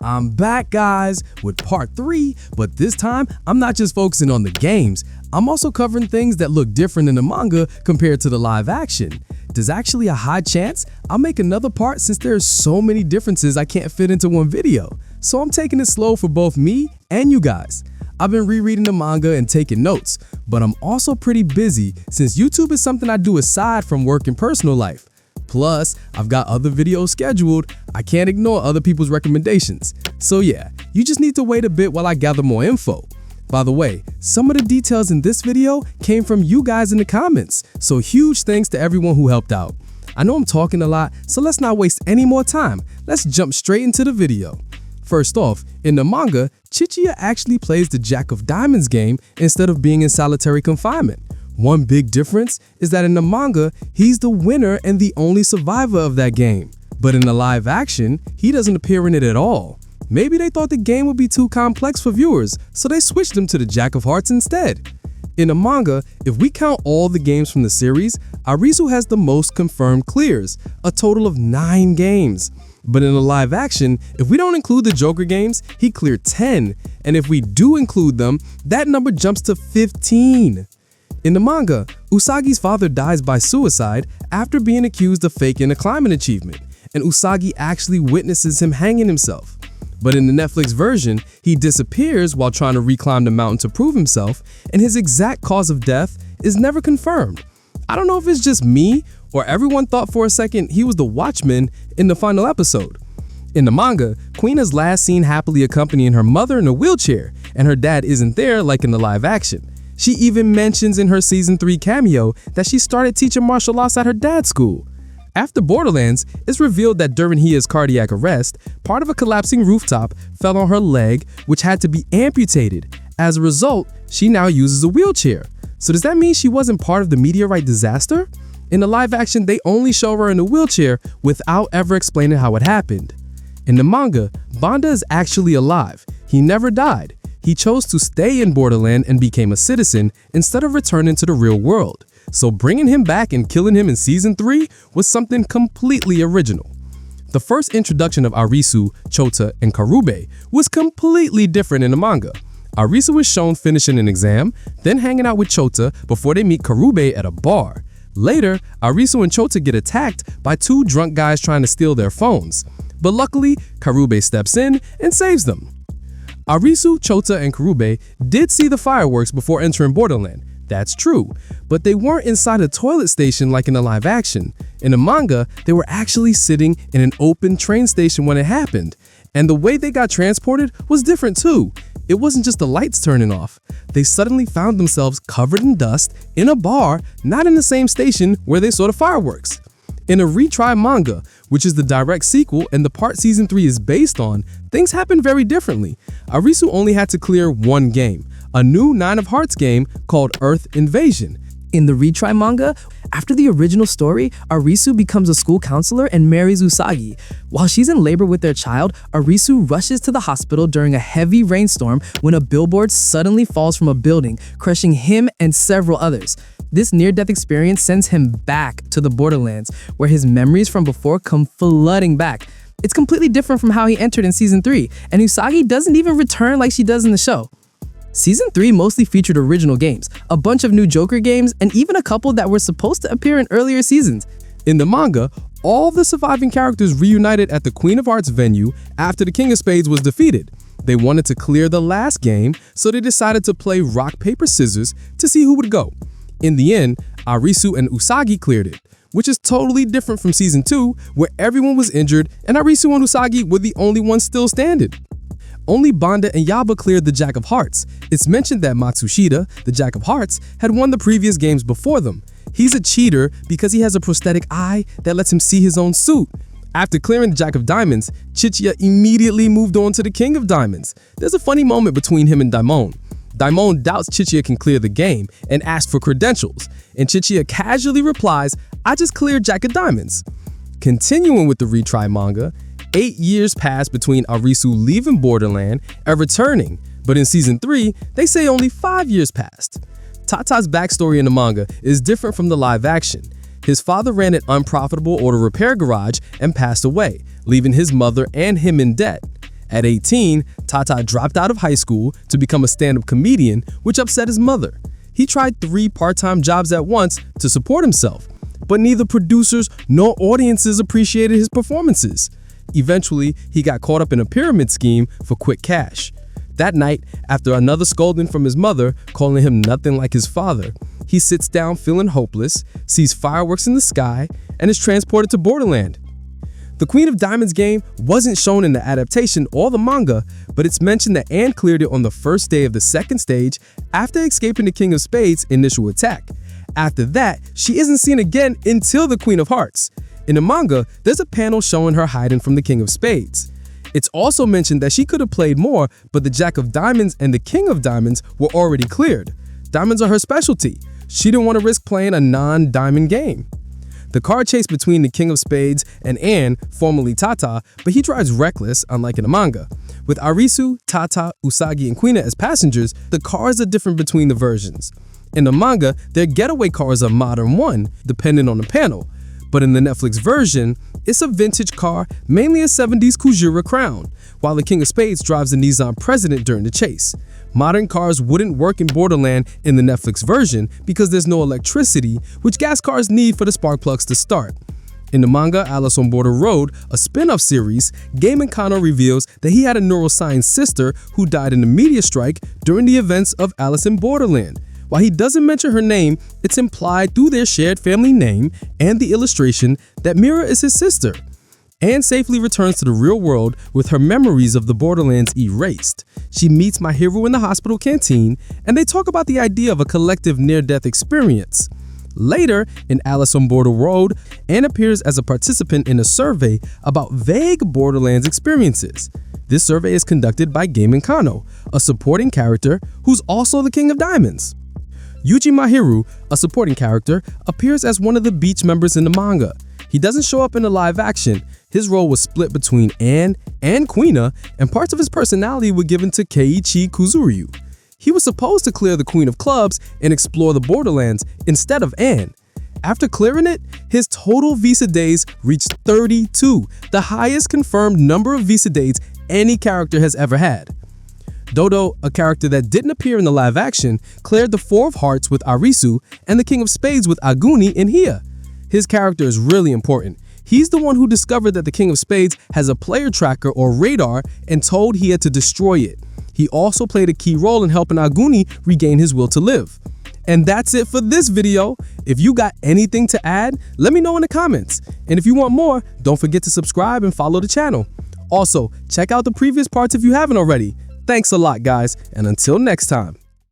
I'm back, guys, with part 3, but this time I'm not just focusing on the games, I'm also covering things that look different in the manga compared to the live action. There's actually a high chance I'll make another part since there's so many differences I can't fit into one video, so I'm taking it slow for both me and you guys. I've been rereading the manga and taking notes, but I'm also pretty busy since YouTube is something I do aside from work and personal life. Plus, I've got other videos scheduled. I can't ignore other people's recommendations. So yeah, you just need to wait a bit while I gather more info. By the way, some of the details in this video came from you guys in the comments, so huge thanks to everyone who helped out. I know I'm talking a lot, so let's not waste any more time. Let's jump straight into the video. First off, in the manga, Chichiya actually plays the Jack of Diamonds game instead of being in solitary confinement. One big difference is that in the manga, he's the winner and the only survivor of that game. But in the live action, he doesn't appear in it at all. Maybe they thought the game would be too complex for viewers, so they switched him to the Jack of Hearts instead. In the manga, if we count all the games from the series, Arisu has the most confirmed clears, a total of 9 games. But in the live action, if we don't include the Joker games, he cleared 10, and if we do include them, that number jumps to 15. In the manga, Usagi's father dies by suicide after being accused of faking a climbing achievement, and Usagi actually witnesses him hanging himself. But in the Netflix version, he disappears while trying to reclimb the mountain to prove himself, and his exact cause of death is never confirmed. I don't know if it's just me, or everyone thought for a second he was the Watchman in the final episode. In the manga, Queen is last seen happily accompanying her mother in a wheelchair, and her dad isn't there like in the live action. She even mentions in her season 3 cameo that she started teaching martial arts at her dad's school. After Borderlands, it's revealed that during Hia's cardiac arrest, part of a collapsing rooftop fell on her leg, which had to be amputated. As a result, she now uses a wheelchair. So does that mean she wasn't part of the meteorite disaster? In the live action, they only show her in a wheelchair without ever explaining how it happened. In the manga, Banda is actually alive. He never died. He chose to stay in Borderland and became a citizen instead of returning to the real world. So bringing him back and killing him in season 3 was something completely original. The first introduction of Arisu, Chota, and Karube was completely different in the manga. Arisu is shown finishing an exam, then hanging out with Chota before they meet Karube at a bar. Later, Arisu and Chota get attacked by 2 drunk guys trying to steal their phones. But luckily, Karube steps in and saves them. Arisu, Chota, and Karube did see the fireworks before entering Borderland. That's true, but they weren't inside a toilet station like in the live action. In the manga, they were actually sitting in an open train station when it happened. And the way they got transported was different too. It wasn't just the lights turning off. They suddenly found themselves covered in dust in a bar, not in the same station where they saw the fireworks. In a retry manga, which is the direct sequel and the part season 3 is based on, things happen very differently. Arisu only had to clear 1 game, a new 9 of Hearts game called Earth Invasion. In the retry manga, after the original story, Arisu becomes a school counselor and marries Usagi. While she's in labor with their child, Arisu rushes to the hospital during a heavy rainstorm when a billboard suddenly falls from a building, crushing him and several others. This near-death experience sends him back to the Borderlands, where his memories from before come flooding back. It's completely different from how he entered in season 3, and Usagi doesn't even return like she does in the show. Season 3 mostly featured original games, a bunch of new Joker games, and even a couple that were supposed to appear in earlier seasons. In the manga, all the surviving characters reunited at the Queen of Hearts venue after the King of Spades was defeated. They wanted to clear the last game, so they decided to play rock, paper, scissors to see who would go. In the end, Arisu and Usagi cleared it, which is totally different from season 2, where everyone was injured and Arisu and Usagi were the only ones still standing. Only Banda and Yaba cleared the Jack of Hearts. It's mentioned that Matsushita, the Jack of Hearts, had won the previous games before them. He's a cheater because he has a prosthetic eye that lets him see his own suit. After clearing the Jack of Diamonds, Chichiya immediately moved on to the King of Diamonds. There's a funny moment between him and Daimon. Daimon doubts Chichiya can clear the game and asks for credentials, and Chichiya casually replies, "I just cleared Jack of Diamonds." Continuing with the retry manga, 8 years pass between Arisu leaving Borderland and returning, but in season 3, they say only 5 years passed. Tata's backstory in the manga is different from the live action. His father ran an unprofitable auto repair garage and passed away, leaving his mother and him in debt. At 18, Tata dropped out of high school to become a stand-up comedian, which upset his mother. He tried 3 part-time jobs at once to support himself, but neither producers nor audiences appreciated his performances. Eventually, he got caught up in a pyramid scheme for quick cash. That night, after another scolding from his mother, calling him nothing like his father, he sits down feeling hopeless, sees fireworks in the sky, and is transported to Borderland. The Queen of Diamonds game wasn't shown in the adaptation or the manga, but it's mentioned that Anne cleared it on the first day of the second stage after escaping the King of Spades' initial attack. After that, she isn't seen again until the Queen of Hearts. In the manga, there's a panel showing her hiding from the King of Spades. It's also mentioned that she could have played more, but the Jack of Diamonds and the King of Diamonds were already cleared. Diamonds are her specialty. She didn't want to risk playing a non-diamond game. The car chase between the King of Spades and Anne, formerly Tata, but he drives reckless, unlike in the manga. With Arisu, Tata, Usagi, and Quina as passengers, the cars are different between the versions. In the manga, their getaway car is a modern one, depending on the panel. But in the Netflix version, it's a vintage car, mainly a 70s Kujira Crown, while the King of Spades drives a Nissan President during the chase. Modern cars wouldn't work in Borderland in the Netflix version because there's no electricity, which gas cars need for the spark plugs to start. In the manga Alice on Border Road, a spin-off series, Game & Kano reveals that he had a neuroscience sister who died in a meteor strike during the events of Alice in Borderland. While he doesn't mention her name, it's implied through their shared family name and the illustration that Mira is his sister. Anne safely returns to the real world with her memories of the Borderlands erased. She meets my hero in the hospital canteen, and they talk about the idea of a collective near-death experience. Later, in Alice on Border Road, Anne appears as a participant in a survey about vague Borderlands experiences. This survey is conducted by Game & Kano, a supporting character who's also the King of Diamonds. Yuji Mahiru, a supporting character, appears as one of the beach members in the manga. He doesn't show up in the live action. His role was split between Anne and Quina, and parts of his personality were given to Keiichi Kuzuryu. He was supposed to clear the Queen of Clubs and explore the Borderlands instead of Anne. After clearing it, his total visa days reached 32, the highest confirmed number of visa days any character has ever had. Dodo, a character that didn't appear in the live action, cleared the Four of Hearts with Arisu and the King of Spades with Aguni in Hiya. His character is really important. He's the one who discovered that the King of Spades has a player tracker or radar and told Hiya to destroy it. He also played a key role in helping Aguni regain his will to live. And that's it for this video. If you got anything to add, let me know in the comments. And if you want more, don't forget to subscribe and follow the channel. Also, check out the previous parts if you haven't already. Thanks a lot, guys, and until next time.